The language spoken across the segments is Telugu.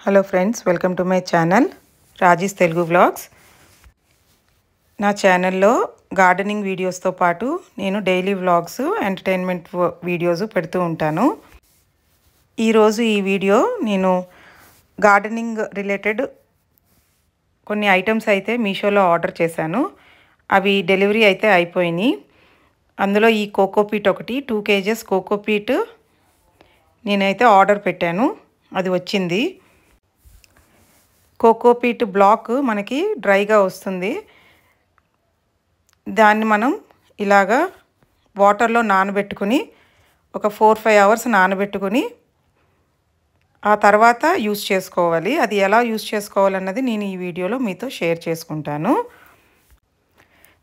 Hello friends, welcome to my channel Raji's Telugu vlogs. నా ఛానల్లో గార్డెనింగ్ వీడియోస్తో పాటు నేను డైలీ వ్లాగ్స్, ఎంటర్టైన్మెంట్ వీడియోస్ పెడుతూ ఉంటాను. ఈరోజు ఈ వీడియో నేను గార్డెనింగ్ రిలేటెడ్ కొన్ని ఐటమ్స్ అయితే మీషోలో ఆర్డర్ చేశాను. అవి డెలివరీ అయితే అయిపోయినాయి. అందులో ఈ కోకోపీట్ ఒకటి 2 kgs కోకోపీట్ నేనైతే ఆర్డర్ పెట్టాను. అది వచ్చింది. కోకోపీట్ బ్లాక్ మనకి డ్రైగా వస్తుంది. దాన్ని మనం ఇలాగా వాటర్లో నానబెట్టుకుని ఒక 4-5 అవర్స్ నానబెట్టుకుని ఆ తర్వాత యూస్ చేసుకోవాలి. అది ఎలా యూస్ చేసుకోవాలన్నది నేను ఈ వీడియోలో మీతో షేర్ చేసుకుంటాను.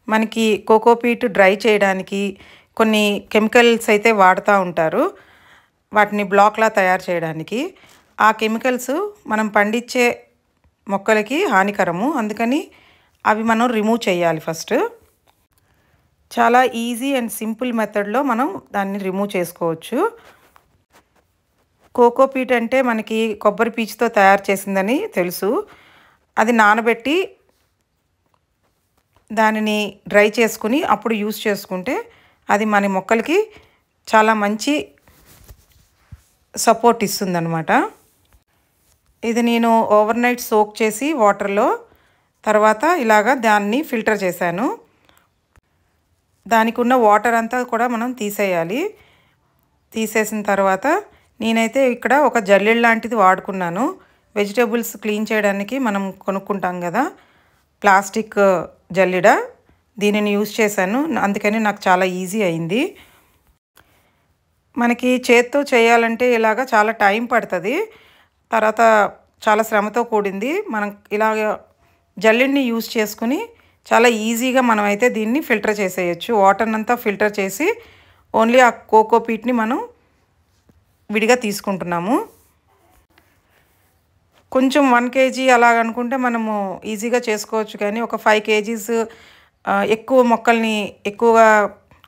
మనకి కోకోపీట్ డ్రై చేయడానికి కొన్ని కెమికల్స్ అయితే వాడుతూ ఉంటారు, వాటిని బ్లాక్లా తయారు చేయడానికి. ఆ కెమికల్స్ మనం పండించే మొక్కలకి హానికరము. అందుకని అవి మనం రిమూవ్ చేయాలి. ఫస్ట్ చాలా ఈజీ అండ్ సింపుల్ మెథడ్లో మనం దాన్ని రిమూవ్ చేసుకోవచ్చు. కోకోపీట్ అంటే మనకి కొబ్బరి పీచుతో తయారు చేసిందని తెలుసు. అది నానబెట్టి దానిని డ్రై చేసుకుని అప్పుడు యూస్ చేసుకుంటే అది మన మొక్కలకి చాలా మంచి సపోర్ట్ ఇస్తుందన్నమాట. ఇది నేను ఓవర్ నైట్ సోక్ చేసి వాటర్లో తర్వాత ఇలాగా దాన్ని ఫిల్టర్ చేశాను. దానికి ఉన్న వాటర్ అంతా కూడా మనం తీసేయాలి. తీసేసిన తర్వాత నేనైతే ఇక్కడ ఒక జల్లెడ లాంటిది వాడుకున్నాను. వెజిటేబుల్స్ క్లీన్ చేయడానికి మనం కొనుక్కుంటాం కదా, ప్లాస్టిక్ జల్లెడ, దీనిని యూజ్ చేశాను. అందుకని నాకు చాలా ఈజీ అయింది. మనకి చేత్తో చేయాలంటే ఇలాగ చాలా టైం పడుతుంది, తర్వాత చాలా శ్రమతో కూడింది. మనం ఇలాగ జల్లెడ్ని యూజ్ చేసుకుని చాలా ఈజీగా మనం అయితే దీన్ని ఫిల్టర్ చేసేయచ్చు. వాటర్ని అంతా ఫిల్టర్ చేసి ఓన్లీ ఆ కోకోపీట్ని మనం విడిగా తీసుకుంటున్నాము. కొంచెం 1 kg అలాగనుకుంటే మనము ఈజీగా చేసుకోవచ్చు. కానీ ఒక 5 kgs ఎక్కువ మొక్కల్ని ఎక్కువగా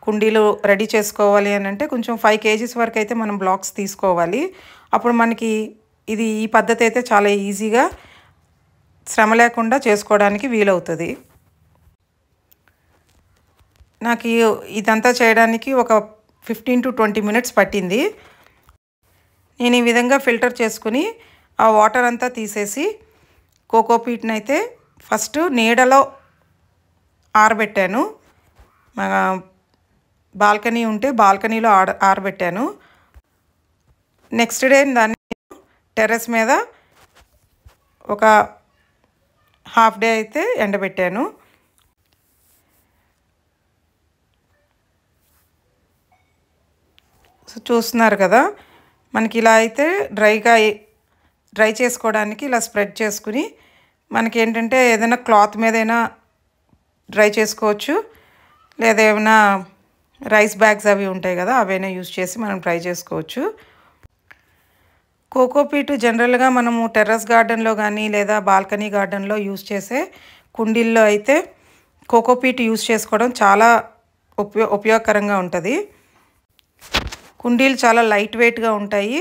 కుండీలు రెడీ చేసుకోవాలి అని అంటే కొంచెం 5 kgs వరకు అయితే మనం బ్లాక్స్ తీసుకోవాలి. అప్పుడు మనకి ఈ పద్ధతి అయితే చాలా ఈజీగా శ్రమ లేకుండా చేసుకోవడానికి వీలవుతుంది. నాకు ఇదంతా చేయడానికి ఒక 15 to 20 minutes పట్టింది. నేను ఈ విధంగా ఫిల్టర్ చేసుకుని ఆ వాటర్ అంతా తీసేసి కోకోపీట్ని అయితే ఫస్ట్ నీడలో ఆరబెట్టాను. బాల్కనీ ఉంటే బాల్కనీలో ఆరబెట్టాను. నెక్స్ట్ డే దాన్ని టెర్రస్ మీద ఒక హాఫ్ డే అయితే ఎండబెట్టాను. సో చూస్తున్నారు కదా, మనకి ఇలా అయితే డ్రై చేసుకోవడానికి ఇలా స్ప్రెడ్ చేసుకుని మనకి ఏంటంటే ఏదైనా క్లాత్ మీద అయినా డ్రై చేసుకోవచ్చు, లేదా ఏమైనా రైస్ బ్యాగ్స్ అవి ఉంటాయి కదా, అవైనా యూజ్ చేసి మనం డ్రై చేసుకోవచ్చు. కోకోపీట్ జనరల్గా మనము టెర్రస్ గార్డెన్లో కానీ లేదా బాల్కనీ గార్డెన్లో యూజ్ చేసే కుండీల్లో అయితే కోకోపీట్ యూజ్ చేసుకోవడం చాలా ఉపయోగకరంగా ఉంటుంది. కుండీలు చాలా లైట్ వెయిట్గా ఉంటాయి,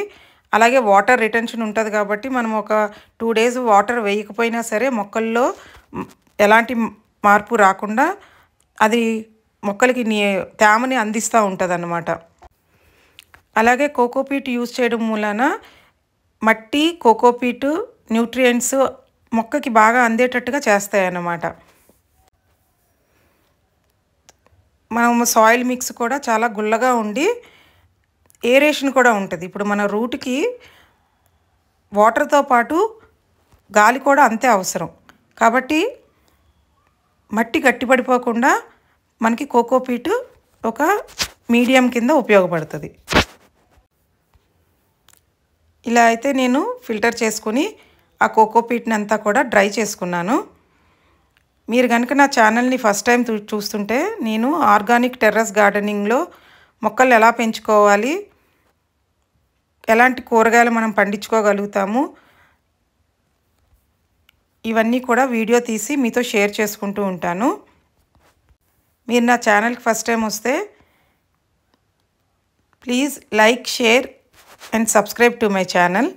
అలాగే వాటర్ రిటెన్షన్ ఉంటుంది. కాబట్టి మనం ఒక 2 days వాటర్ వేయకపోయినా సరే మొక్కల్లో ఎలాంటి మార్పు రాకుండా అది మొక్కలకి తేమని అందిస్తూ ఉంటుంది అన్నమాట. అలాగే కోకోపీట్ యూజ్ చేయడం మూలాన మట్టి, కోకోపీట్ న్యూట్రియంట్స్ మొక్కకి బాగా అందేటట్టుగా చేస్తాయి అన్నమాట. మనం సాయిల్ మిక్స్ కూడా చాలా గుల్లగా ఉండి ఏరేషన్ కూడా ఉంటుంది. ఇప్పుడు మన రూట్కి వాటర్తో పాటు గాలి కూడా అంతే అవసరం. కాబట్టి మట్టి గట్టిపడిపోకుండా మనకి కోకోపీట్ ఒక మీడియం కింద ఉపయోగపడుతుంది. ఇలా అయితే నేను ఫిల్టర్ చేసుకుని ఆ కోకోపీట్ని అంతా కూడా డ్రై చేసుకున్నాను. మీరు కనుక నా ఛానల్ని ఫస్ట్ టైం చూస్తుంటే నేను ఆర్గానిక్ టెర్రస్ గార్డెనింగ్లో మొక్కలు ఎలా పెంచుకోవాలి, ఎలాంటి కూరగాయలు మనం పండించుకోగలుగుతాము, ఇవన్నీ కూడా వీడియో తీసి మీతో షేర్ చేసుకుంటూ ఉంటాను. మీరు నా ఛానల్కి ఫస్ట్ టైం వస్తే please like, share and subscribe to my channel.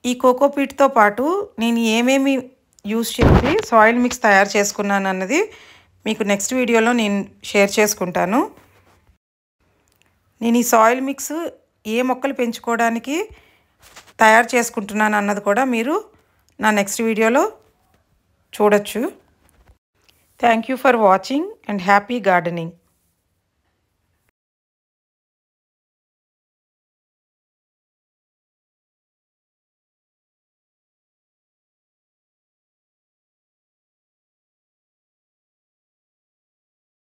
ఈ కోకోపీట్తో పాటు నేను ఏమేమి యూస్ చేసి సాయిల్ మిక్స్ తయారు చేసుకున్నాను అన్నది మీకు నెక్స్ట్ వీడియోలో నేను షేర్ చేసుకుంటాను. నేను ఈ సాయిల్ మిక్స్ ఏ మొక్కలు పెంచుకోవడానికి తయారు చేసుకుంటున్నాను అన్నది కూడా మీరు నా నెక్స్ట్ వీడియోలో చూడొచ్చు. Thank you for watching and happy gardening.